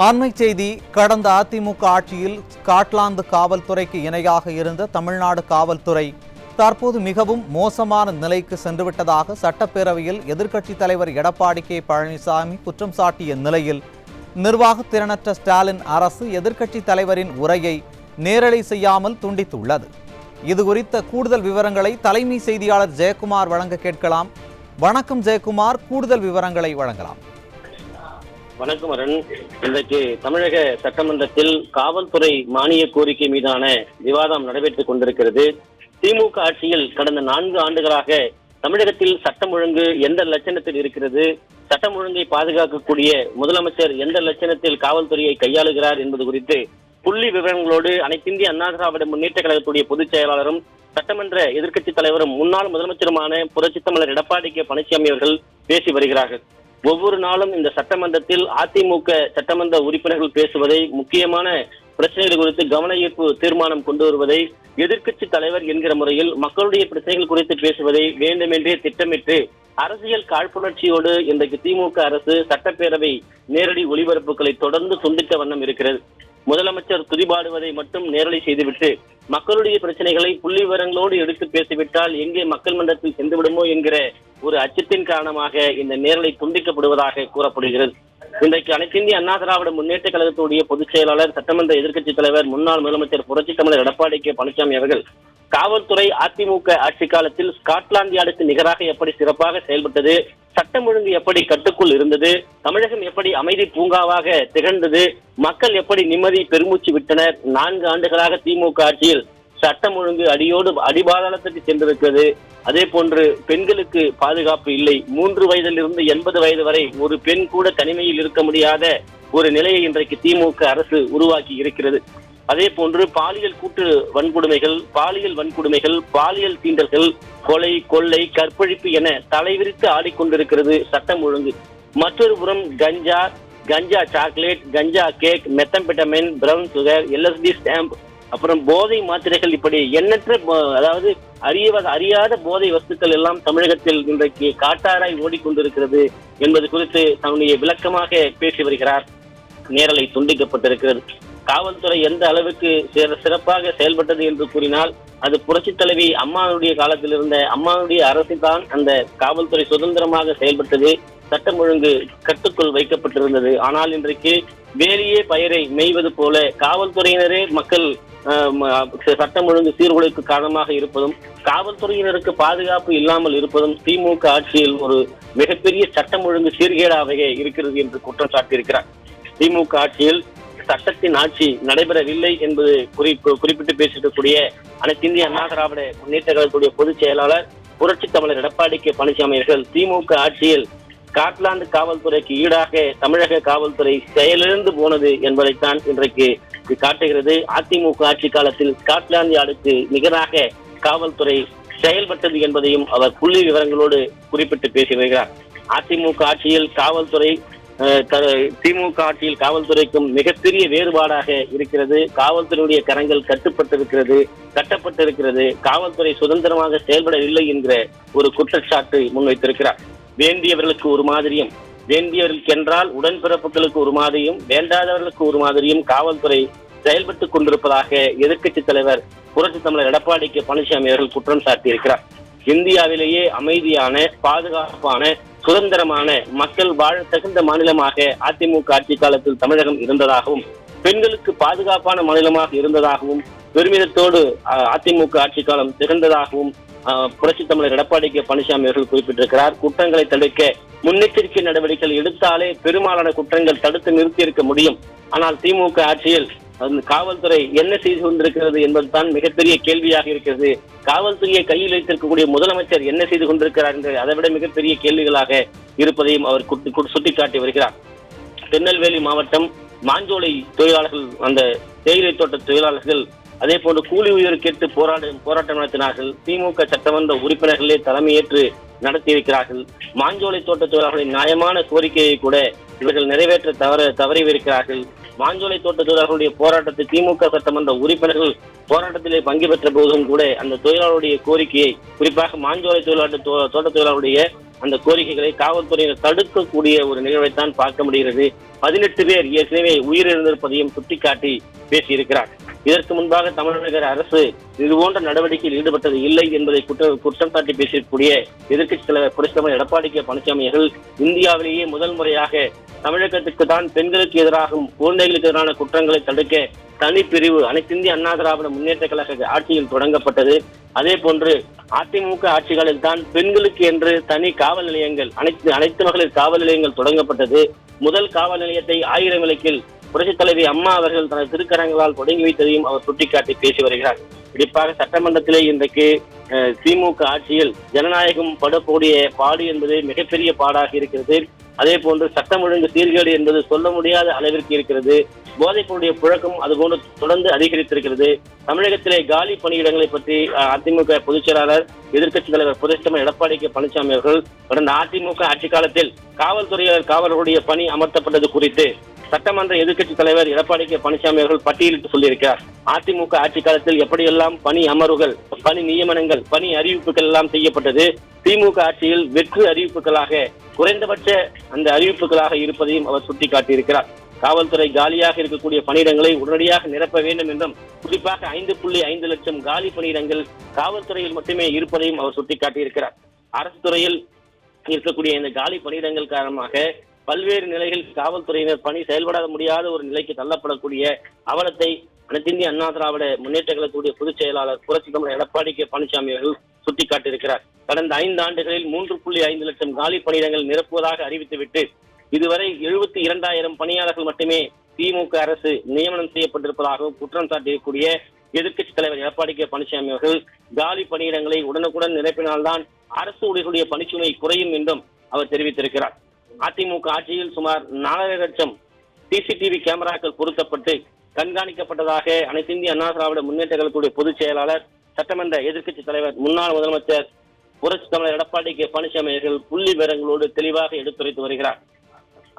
அண்மை செய்தி. கடந்த அதிமுக ஆட்சியில் ஸ்காட்லாந்து காவல்துறைக்கு இணையாக இருந்த தமிழ்நாடு காவல்துறை தற்போது மிகவும் மோசமான நிலைக்கு சென்றுவிட்டதாக சட்டப்பேரவையில் எதிர்க்கட்சித் தலைவர் எடப்பாடி கே பழனிசாமி குற்றம் சாட்டிய நிலையில் நிர்வாக திறனற்ற ஸ்டாலின் அரசு எதிர்க்கட்சித் தலைவரின் உரையை நேரலை செய்யாமல் துண்டித்துள்ளது. இதுகுறித்த கூடுதல் விவரங்களை தலைமை செய்தியாளர் ஜெயக்குமார் வழங்க கேட்கலாம். வணக்கம் ஜெயக்குமார், கூடுதல் விவரங்களை வழங்கலாம். வணக்கம் அருண். இன்றைக்கு தமிழக சட்டமன்றத்தில் காவல்துறை மானிய கோரிக்கை மீதான விவாதம் நடைபெற்றுக் கொண்டிருக்கிறது. திமுக ஆட்சியில் கடந்த 4 ஆண்டுகளாக தமிழகத்தில் சட்டம் ஒழுங்கு எந்த லட்சணத்தில் இருக்கிறது, சட்டம் ஒழுங்கை பாதுகாக்கக்கூடிய முதலமைச்சர் எந்த லட்சணத்தில் காவல்துறையை கையாளுகிறார் என்பது குறித்து புள்ளி விவரங்களோடு அனைத்திந்திய அண்ணா திராவிட முன்னேற்ற கழகத்துடைய பொதுச் செயலாளரும் சட்டமன்ற எதிர்க்கட்சித் தலைவரும் முன்னாள் முதலமைச்சருமான புரட்சித் தமிழர் எடப்பாடி கே பழனிசாமி அவர்கள் பேசி வருகிறார்கள். ஒவ்வொரு நாளும் இந்த சட்டமன்றத்தில் அதிமுக சட்டமன்ற உறுப்பினர்கள் பேசுவதை, முக்கியமான பிரச்சனைகள் குறித்து கவன ஈர்ப்பு தீர்மானம் கொண்டு வருவதை, எதிர்க்கட்சி தலைவர் என்கிற முறையில் மக்களுடைய பிரச்சனைகள் குறித்து பேசுவதை வேண்டுமென்றே திட்டமிட்டு அரசியல் காழ்ப்புணர்ச்சியோடு இன்றைக்கு திமுக அரசு சட்டப்பேரவை நேரடி ஒளிபரப்புகளை தொடர்ந்து துண்டித்த வண்ணம் இருக்கிறது. முதலமைச்சர் துதிபாடுவதை மட்டும் நேரலை செய்துவிட்டு மக்களுடைய பிரச்சனைகளை புள்ளி விவரங்களோடு எடுத்து பேசிவிட்டால் எங்கே மக்கள் மன்றத்தில் சென்றுவிடுமோ என்கிற ஒரு அச்சத்தின் காரணமாக இந்த நேரலை துண்டிக்கப்படுவதாக கூறப்படுகிறது. இன்றைக்கு அனைத்திந்திய அண்ணா திராவிட முன்னேற்ற கழகத்துடைய பொதுச் செயலாளர், சட்டமன்ற எதிர்க்கட்சித் தலைவர், முன்னாள் முதலமைச்சர் புரட்சித் தமிழர் எடப்பாடி கே பழனிசாமி அவர்கள் காவல்துறை அதிமுக ஆட்சி காலத்தில் ஸ்காட்லாந்து யார்டுக்கு நிகராக எப்படி சிறப்பாக செயல்பட்டது, சட்டம் ஒழுங்கு எப்படி கட்டுக்குள் இருந்தது, தமிழகம் எப்படி அமைதி பூங்காவாக திகழ்ந்தது, மக்கள் எப்படி நிம்மதி பெருமூச்சு விட்டனர், 4 ஆண்டுகளாக திமுக ஆட்சியில் சட்டம் ஒழுங்கு அடிபாதாளத்துக்கு சென்றிருக்கிறது, அதே போன்று பெண்களுக்கு பாதுகாப்பு இல்லை, 3 வயதிலிருந்து 80 வயது வரை ஒரு பெண் கூட தனிமையில் இருக்க முடியாத ஒரு நிலையை இன்றைக்கு திமுக அரசு உருவாக்கி இருக்கிறது. அதே போன்று பாலியல் கூட்டு வன்கொடுமைகள், பாலியல் தீண்டல்கள், கொலை, கொள்ளை, கற்பழிப்பு என தலைவிரித்து ஆடிக்கொண்டிருக்கிறது சட்டம் ஒழுங்கு. மற்றொரு புறம் ganja chocolate, ganja cake, methamphetamine, brown sugar, LSD stamp, அப்புறம் போதை மாத்திரைகள், இப்படி எண்ணற்ற அதாவது அறியாத போதை வஸ்துக்கள் எல்லாம் தமிழகத்தில் இன்றைக்கு காட்டாராய் ஓடிக்கொண்டிருக்கிறது என்பது குறித்து தன்னுடைய விளக்கமாக பேசி வருகிறார். நேரலை துண்டிக்கப்பட்டிருக்கிறது. காவல்துறை எந்த அளவுக்கு சிறப்பாக செயல்பட்டது என்று கூறினால் அது புரட்சித் தலைவி அம்மாவுடைய காலத்தில் இருந்த அம்மாவுடைய அரசு தான் அந்த காவல்துறை சுதந்திரமாக செயல்பட்டது, சட்டம் ஒழுங்கு கட்டுக்குள் வைக்கப்பட்டிருந்தது. ஆனால் இன்றைக்கு வேலையே பயிரை மேய்வது போல காவல்துறையினரே மக்கள் சட்டம் ஒழுங்கு சீர்குலைக்கு காரணமாக இருப்பதும், காவல்துறையினருக்கு பாதுகாப்பு இல்லாமல் இருப்பதும் திமுக ஆட்சியில் ஒரு மிகப்பெரிய சட்டம் ஒழுங்கு சீர்கேடாக இருக்கிறது என்று குற்றம் சாட்டியிருக்கிறார். திமுக ஆட்சியில் சட்டத்தின் ஆட்சி நடைபெறவில்லை என்பது குறிப்பிட்டு பேசியிருக்கக்கூடிய அனைத்திந்திய அண்ணா திராவிட முன்னேற்ற கழகத்துடைய பொதுச் செயலாளர் புரட்சித் தமிழர் எடப்பாடி கே பழனிசாமி அவர்கள் திமுக ஆட்சியில் ஸ்காட்லாந்து காவல்துறைக்கு ஈடாக தமிழக காவல்துறை செயலிழந்து போனது என்பதைத்தான் இன்றைக்கு காட்டுகிறது. அதிமுக ஆட்சி காலத்தில் ஸ்காட்லாந்து யார்டுக்கு நிகராக காவல்துறை செயல்பட்டது என்பதையும் அவர் புள்ளி விவரங்களோடு குறிப்பிட்டு பேசி வருகிறார். அதிமுக ஆட்சியில் திமுக ஆட்சியில் காவல்துறைக்கும் மிகப்பெரிய வேறுபாடாக இருக்கிறது. காவல்துறையுடைய கரங்கள் கட்டப்பட்டிருக்கிறது. காவல்துறை சுதந்திரமாக செயல்படவில்லை என்கிற ஒரு குற்றச்சாட்டு முன்வைத்திருக்கிறார். வேண்டியவர்களுக்கு ஒரு மாதிரியும், வேண்டியவர்களுக்கு என்றால் உடன்பிறப்புகளுக்கு ஒரு மாதிரியும், வேண்டாதவர்களுக்கு ஒரு மாதிரியும் காவல்துறை செயல்பட்டுக் கொண்டிருப்பதாக எதிர்க்கட்சித் தலைவர் புரட்சித் தமிழர் எடப்பாடி கே பழனிசாமி அவர்கள் குற்றம் சாட்டியிருக்கிறார். இந்தியாவிலேயே அமைதியான, பாதுகாப்பான, சுதந்திரமான, மக்கள் வாழ தகுந்த மாநிலமாக அதிமுக ஆட்சி காலத்தில் தமிழகம் இருந்ததாகவும், பெண்களுக்கு பாதுகாப்பான மாநிலமாக இருந்ததாகவும், பெருமிதத்தோடு அதிமுக ஆட்சி காலம் திகழ்ந்ததாகவும் புரட்சித் தமிழர் எடப்பாடி கே பழனிசாமி அவர்கள் குறிப்பிட்டிருக்கிறார். குற்றங்களை தடுக்க முன்னெச்சரிக்கை நடவடிக்கைகள் எடுத்தாலே பெரும்பாலான குற்றங்கள் தடுத்து நிறுத்தி இருக்க முடியும். ஆனால் திமுக ஆட்சியில் காவல்துறை என்ன செய்து கொண்டிருக்கிறது என்பதுதான் மிகப்பெரிய கேள்வியாக இருக்கிறது. காவல்துறையை கையில் வைத்திருக்கக்கூடிய முதலமைச்சர் என்ன செய்து கொண்டிருக்கிறார் என்று அதைவிட மிகப்பெரிய கேள்விகளாக இருப்பதையும் அவர் சுட்டிக்காட்டி வருகிறார். திருநெல்வேலி மாவட்டம் மாஞ்சோலை தொழிலாளர்கள், அந்த தேயிலை தோட்ட தொழிலாளர்கள் அதே போன்று கூலி உயர் கேட்டு போராட்டம் நடத்தினார்கள். திமுக சட்டமன்ற உறுப்பினர்களே தலைமையேற்று நடத்தியிருக்கிறார்கள். மாஞ்சோலை தோட்ட தொழிலாளர்களின் நியாயமான கோரிக்கையை கூட இவர்கள் நிறைவேற்ற தவறியிருக்கிறார்கள். மாஞ்சோலை தோட்ட தொழிலாளர்களுடைய போராட்டத்தை திமுக சட்டமன்ற உறுப்பினர்கள் போராட்டத்திலே பங்கு பெற்ற போதும் கூட அந்த தொழிலாளருடைய கோரிக்கையை, குறிப்பாக மாஞ்சோலை தோட்ட தொழிலாளருடைய அந்த கோரிக்கைகளை காவல்துறையினர் தடுக்கக்கூடிய ஒரு நிகழ்வைத்தான் பார்க்க முடிகிறது. 18 பேர் ஏற்கனவே உயிரிழந்திருப்பதையும் சுட்டிக்காட்டி பேசியிருக்கிறார். இதற்கு முன்பாக தமிழக அரசு இதுபோன்ற நடவடிக்கையில் ஈடுபட்டது இல்லை என்பதை குற்றம் சாட்டி பேசக்கூடிய எதிர்க்கட்சித் தலைவர் புரட்சித்தலைவர் எடப்பாடி கே பழனிசாமி அவர்கள் இந்தியாவிலேயே முதல் முறையாக தமிழகத்துக்கு தான் பெண்களுக்கு எதிராகவும் குழந்தைகளுக்கு எதிரான குற்றங்களை தடுக்க தனிப்பிரிவு அனைத்திந்திய அண்ணா திராவிட முன்னேற்ற கழக ஆட்சியில் தொடங்கப்பட்டது. அதே போன்று அதிமுக ஆட்சிகளில் தான் பெண்களுக்கு என்று தனி காவல் நிலையங்கள் அனைத்து மகளிர் காவல் நிலையங்கள் தொடங்கப்பட்டது. முதல் காவல் நிலையத்தை 1000 விளக்கில் புரட்சித் தலைவி அம்மா அவர்கள் தனது திருக்கரங்களால் தொடங்கி வைத்ததையும் அவர் சுட்டிக்காட்டி பேசி வருகிறார். குறிப்பாக சட்டமன்றத்திலே இன்றைக்கு திமுக ஆட்சியில் ஜனநாயகம் படக்கூடிய பாடு என்பது மிகப்பெரிய பாடாக இருக்கிறது. அதே போன்று சட்டம் ஒழுங்கு சீர்கேடு என்பது சொல்ல முடியாத அளவிற்கு இருக்கிறது. போதைப் பொருளுடைய புழக்கம் அதுபோன்று தொடர்ந்து அதிகரித்திருக்கிறது. தமிழகத்திலே காலி பணியிடங்களை பற்றி அதிமுக பொதுச் செயலாளர் எதிர்க்கட்சித் தலைவர் புரட்சித்தலைவர் எடப்பாடி கே பழனிசாமி அவர்கள் கடந்த அதிமுக ஆட்சி காலத்தில் காவலர்களுடைய பணி அமர்த்தப்பட்டது குறித்து சட்டமன்ற எதிர்க்கட்சித் தலைவர் எடப்பாடி கே பழனிசாமி அவர்கள் பட்டியலிட்டு சொல்லியிருக்கிறார். அதிமுக ஆட்சி காலத்தில் எப்படியெல்லாம் பணி அமர்வுகள், பணி நியமனங்கள், பணி அறிவிப்புகள் எல்லாம் செய்யப்பட்டது. திமுக ஆட்சியில் வெற்று அறிவிப்புகளாக, குறைந்தபட்ச அந்த அறிவிப்புகளாக இருப்பதையும் அவர் சுட்டிக்காட்டியிருக்கிறார். காவல்துறை காலியாக இருக்கக்கூடிய பணியிடங்களை உடனடியாக நிரப்ப வேண்டும் என்றும், குறிப்பாக 5.5 லட்சம் காலி பணியிடங்கள் காவல்துறையில் மட்டுமே இருப்பதையும் அவர் சுட்டிக்காட்டியிருக்கிறார். அரசு துறையில் இருக்கக்கூடிய இந்த காலி பணியிடங்கள் காரணமாக பல்வேறு நிலைகளில் காவல்துறையினர் பணி செயல்பட முடியாத ஒரு நிலைக்கு தள்ளப்படக்கூடிய அவலத்தை அனைத்திந்திய அண்ணா திராவிட முன்னேற்ற கழகத்துடைய பொதுச் செயலாளர் புரட்சித்தலைவர் எடப்பாடி கே பழனிசாமி அவர்கள் சுட்டிக்காட்டியிருக்கிறார். கடந்த 5 ஆண்டுகளில் 3.5 லட்சம் காலி பணியிடங்கள் நிரப்புவதாக அறிவித்துவிட்டு இதுவரை 72,000 பணியாளர்கள் மட்டுமே திமுக அரசு நியமனம் செய்யப்பட்டிருப்பதாகவும் குற்றம் சாட்டியிருக்கூடிய எதிர்க்கட்சித் தலைவர் எடப்பாடி கே பழனிசாமி அவர்கள் காலி பணியிடங்களை உடனுக்குடன் நிரப்பினால்தான் அரசு ஊழியர்களுடைய பணிச்சுமை குறையும் என்றும் அவர் தெரிவித்திருக்கிறார். அதிமுக ஆட்சியில் சுமார் 4 லட்சம் சிசிடிவி கேமராக்கள் பொருத்தப்பட்டு கண்காணிக்கப்பட்டதாக அனைத்திந்திய அண்ணா திராவிட முன்னேற்ற கழகத்துடைய பொதுச் செயலாளர் சட்டமன்ற எதிர்க்கட்சித் தலைவர் முன்னாள் முதலமைச்சர் புரட்சித் தலைவர் எடப்பாடி கே பழனிசாமி அவர்கள் புள்ளி விவரங்களோடு தெளிவாக எடுத்துரைத்து வருகிறார்.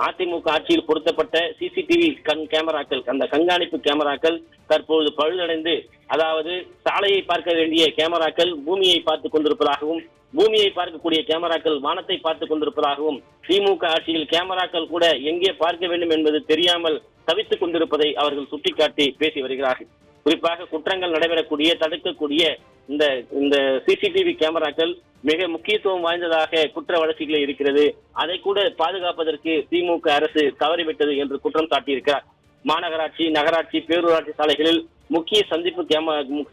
அதிமுக ஆட்சியில் பொருத்தப்பட்ட சிசிடிவி கேமராக்கள், அந்த கண்காணிப்பு கேமராக்கள் தற்போது பழுதடைந்து, அதாவது சாலையை பார்க்க வேண்டிய கேமராக்கள் பூமியை பார்த்துக் கொண்டிருப்பதாகவும், பூமியை பார்க்கக்கூடிய கேமராக்கள் வானத்தை பார்த்துக் கொண்டிருப்பதாகவும், திமுக ஆட்சியில் கேமராக்கள் கூட எங்கே பார்க்க வேண்டும் என்பது தெரியாமல் தவித்துக் கொண்டிருப்பதை அவர்கள் சுட்டிக்காட்டி பேசி வருகிறார்கள். குறிப்பாக குற்றங்கள் நடைபெறக்கூடிய, தடுக்கக்கூடிய இந்த சிசிடிவி கேமராக்கள் மிக முக்கியத்துவம் வாய்ந்ததாக குற்ற வழக்குகளில் இருக்கிறது. அதை கூட பாதுகாப்பதற்கு திமுக அரசு தவறிவிட்டது என்று குற்றம் சாட்டியிருக்கிறார். மாநகராட்சி, நகராட்சி, பேரூராட்சி சாலைகளில் முக்கிய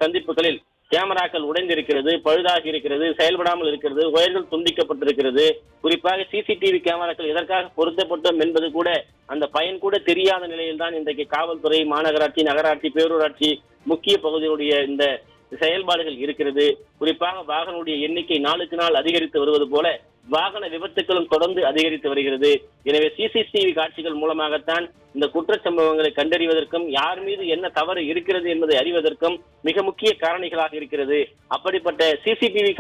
சந்திப்புகளில் கேமராக்கள் உடைந்திருக்கிறது, பழுதாகி இருக்கிறது, செயல்படாமல் இருக்கிறது, ஒயர்கள் துண்டிக்கப்பட்டிருக்கிறது. குறிப்பாக சிசிடிவி கேமராக்கள் எதற்காக பொருத்தப்பட்டோம் என்பது கூட அந்த பயன் கூட தெரியாத நிலையில் தான் இன்றைக்கு காவல்துறை, மாநகராட்சி, நகராட்சி, பேரூராட்சி முக்கிய பகுதியினுடைய இந்த செயல்பாடுகள் இருக்கிறது. குறிப்பாக வாகனுடைய எண்ணிக்கை நாளுக்கு நாள் அதிகரித்து வருவது போல வாகன விபத்துகளும் தொடர்ந்து அதிகரித்து வருகிறது. எனவே சிசிடிவி காட்சிகள் மூலமாகத்தான் இந்த குற்றச்சம்பவங்களை கண்டறிவதற்கும், யார் மீது என்ன தவறு இருக்கிறது என்பதை அறிவதற்கும் மிக முக்கிய காரணிகளாக இருக்கிறது. அப்படிப்பட்ட சிசிடிவி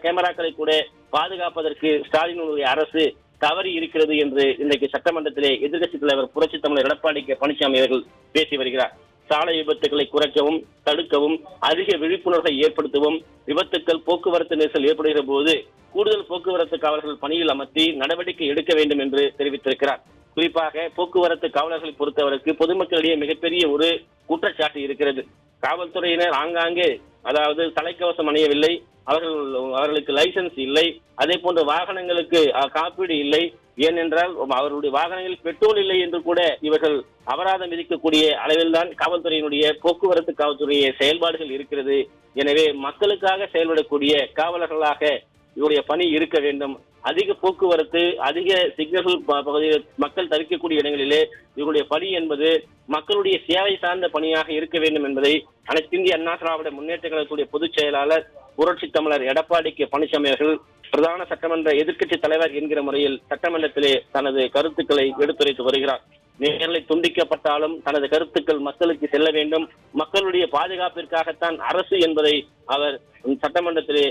கேமராக்களை கூட பாதுகாப்பதற்கு ஸ்டாலினுடைய அரசு தவறி இருக்கிறது என்று இன்றைக்கு சட்டமன்றத்திலே எதிர்க்கட்சித் தலைவர் புரட்சித் தலைவர் எடப்பாடி கே பழனிசாமி அவர்கள் பேசி வருகிறார். சாலை விபத்துக்களை குறைக்கவும், தடுக்கவும், அதிக விழிப்புணர்வை ஏற்படுத்தவும், விபத்துக்கள், போக்குவரத்து நெரிசல் ஏற்படுகிற போது கூடுதல் போக்குவரத்து காவலர்கள் பணியில் அமர்த்தி நடவடிக்கை எடுக்க வேண்டும் என்று தெரிவித்திருக்கிறார். குறிப்பாக போக்குவரத்து காவலர்களை பொறுத்தவரைக்கு பொதுமக்களிடையே மிகப்பெரிய ஒரு குற்றச்சாட்டு இருக்கிறது. காவல்துறையினர் ஆங்காங்கே, அதாவது தலைக்கவசம் அணியவில்லை, அவர்களுக்கு லைசன்ஸ் இல்லை, அதே போன்ற வாகனங்களுக்கு காப்பீடு இல்லை, ஏனென்றால் அவருடைய வாகனங்களில் பெட்ரோல் இல்லை என்று கூட இவர்கள் அபராதம் விதிக்கக்கூடிய அளவில் தான் காவல்துறையினுடைய போக்குவரத்து காவல்துறைய செயல்பாடுகள் இருக்கிறது. எனவே மக்களுக்காக செயல்படக்கூடிய காவலர்களாக இவருடைய பணி இருக்க வேண்டும். அதிக போக்குவரத்து, அதிக சிக்னல்கள் பகுதியில் மக்கள் தவிர்க்கக்கூடிய இடங்களிலே இவருடைய பணி என்பது மக்களுடைய சேவை சார்ந்த பணியாக இருக்க வேண்டும் என்பதை அனைத்திந்திய அண்ணா திராவிட முன்னேற்ற கழகத்துடைய பொதுச் செயலாளர் புரட்சி தமிழர் எடப்பாடி கே பழனிசாமி அவர்கள் பிரதான சட்டமன்ற எதிர்க்கட்சி தலைவர் என்கிற முறையில் சட்டமன்றத்திலே தனது கருத்துக்களை எடுத்துரைத்து வருகிறார். நேரலை துண்டிக்கப்பட்டாலும் தனது கருத்துக்கள் மக்களுக்கு செல்ல வேண்டும், மக்களுடைய பாதுகாப்பிற்காகத்தான் அரசு என்பதை அவர் சட்டமன்றத்திலே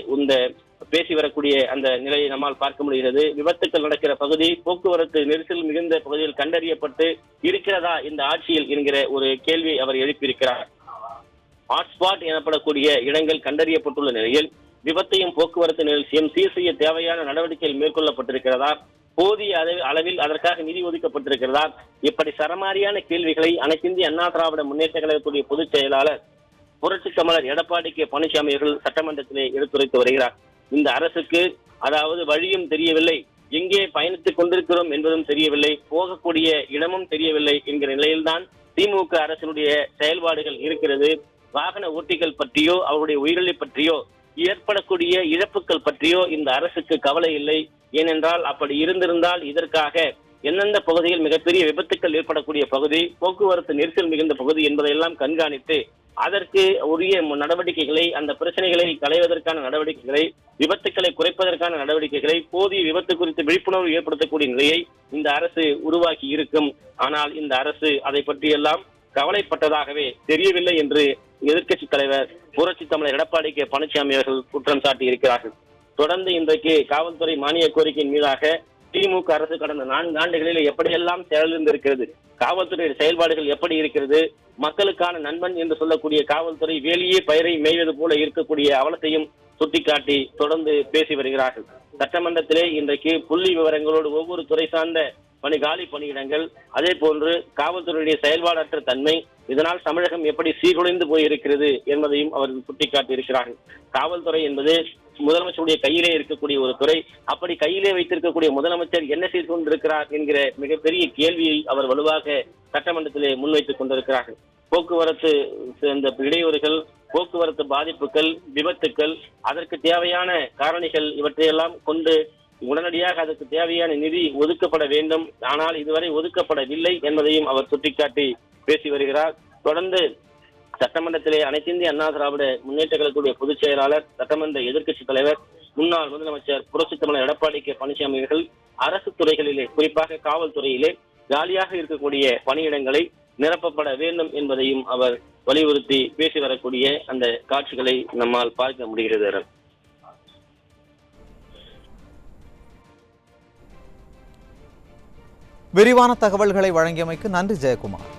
பேசி வரக்கூடிய அந்த நிலையை நம்மால் பார்க்க முடிகிறது. விபத்துக்கள் நடக்கிற பகுதி, போக்குவரத்து நெரிசல் மிகுந்த பகுதியில் கண்டறியப்பட்டு இருக்கிறதா இந்த ஆட்சியில் என்கிற ஒரு கேள்வியை அவர் எழுப்பியிருக்கிறார். ஹாட்ஸ்பாட் எனப்படக்கூடிய இடங்கள் கண்டறியப்பட்டுள்ள நிலையில் விபத்தையும் போக்குவரத்து நெரிசலையும் சீர் செய்ய தேவையான நடவடிக்கைகள் மேற்கொள்ளப்பட்டிருக்கிறதா, போதிய அளவில் அதற்காக நிதி ஒதுக்கப்பட்டிருக்கிறதா, இப்படி சரமாரியான கேள்விகளை அனைத்திந்திய அண்ணா திராவிட முன்னேற்ற கழகத்துடைய பொதுச் செயலாளர் புரட்சி தமிழர் எடப்பாடி கே பழனிசாமி அவர்கள் சட்டமன்றத்திலே எடுத்துரைத்து வருகிறார். இந்த அரசுக்கு அதாவது வழியும் தெரியவில்லை, எங்கே பயணித்துக் கொண்டிருக்கிறோம் என்பதும் தெரியவில்லை, போகக்கூடிய இடமும் தெரியவில்லை என்கிற நிலையில்தான் திமுக அரசினுடைய செயல்பாடுகள் இருக்கிறது. வாகன ஓட்டிகள் பற்றியோ அவருடைய உயிரிழை பற்றியோ ஏற்படக்கூடிய இழப்புகள் பற்றியோ இந்த அரசுக்கு கவலை இல்லை. ஏனென்றால் அப்படி இருந்திருந்தால் இதற்காக எந்தெந்த பகுதியில் மிகப்பெரிய விபத்துக்கள் ஏற்படக்கூடிய பகுதி, போக்குவரத்து நெரிசல் மிகுந்த பகுதி என்பதையெல்லாம் கண்காணித்து அதற்கு உரிய நடவடிக்கைகளை, அந்த பிரச்சனைகளை களைவதற்கான நடவடிக்கைகளை, விபத்துக்களை குறைப்பதற்கான நடவடிக்கைகளை, போதிய விபத்து குறித்து விழிப்புணர்வு ஏற்படுத்தக்கூடிய நிலையை இந்த அரசு உருவாக்கி இருக்கும். ஆனால் இந்த அரசு அதை பற்றியெல்லாம் கவலைப்பட்டதாகவே தெரியவில்லை என்று எதிர்க்கட்சி தலைவர் புரட்சி தமிழர் எடப்பாடி கே பழனிசாமி அவர்கள் குற்றம் சாட்டி இருக்கிறார்கள். தொடர்ந்து இன்றைக்கு காவல்துறை மானிய கோரிக்கையின் மீதாக திமுக அரசு கடந்த 4 ஆண்டுகளில் எப்படியெல்லாம் செயலிழந்திருக்கிறது, காவல்துறை செயல்பாடுகள் எப்படி இருக்கிறது, மக்களுக்கான நண்பன் என்று சொல்லக்கூடிய காவல்துறை வேலியே பயிரை மேய்வது போல இருக்கக்கூடிய அவலத்தையும் சுட்டிக்காட்டி தொடர்ந்து பேசி வருகிறார்கள். சட்டமன்றத்திலே இன்றைக்கு புள்ளி விவரங்களோடு ஒவ்வொரு துறை சார்ந்த காலி பணியிடங்கள், அதே போன்று காவல்துறையுடைய செயல்பாடற்ற தன்மை, இதனால் தமிழகம் எப்படி சீர்குலைந்து போயிருக்கிறது என்பதையும் அவர்கள் சுட்டிக்காட்டி இருக்கிறார்கள். காவல்துறை என்பது முதலமைச்சருடைய கையிலே இருக்கக்கூடிய ஒரு துறை. அப்படி கையிலே வைத்திருக்கக்கூடிய முதலமைச்சர் என்ன செய்து கொண்டிருக்கிறார் என்கிற மிகப்பெரிய கேள்வியை அவர் வலுவாக சட்டமன்றத்திலே முன்வைத்துக் கொண்டிருக்கிறார்கள். போக்குவரத்து இந்த இடையூறுகள், போக்குவரத்து பாதிப்புகள், விபத்துக்கள், அதற்கு தேவையான காரணிகள் இவற்றையெல்லாம் கொண்டு உடனடியாக அதற்கு தேவையான நிதி ஒதுக்கப்பட வேண்டும். ஆனால் இதுவரை ஒதுக்கப்படவில்லை என்பதையும் அவர் சுட்டிக்காட்டி பேசி வருகிறார். தொடர்ந்து சட்டமன்றத்திலே அனைத்திந்திய அண்ணா திராவிட முன்னேற்ற கழகத்துடைய பொதுச் செயலாளர், சட்டமன்ற எதிர்க்கட்சி தலைவர், முன்னாள் முதலமைச்சர் புரட்சி தமிழர் எடப்பாடி கே பழனிசாமி அவர்கள் அரசு துறைகளிலே, குறிப்பாக காவல்துறையிலே காலியாக இருக்கக்கூடிய பணியிடங்களை நிரப்பப்பட வேண்டும் என்பதையும் அவர் வலியுறுத்தி பேசி வரக்கூடிய அந்த காட்சிகளை நம்மால் பார்க்க முடிகிறது. விரிவான தகவல்களை வழங்கியமைக்கு நன்றி ஜெயக்குமார்.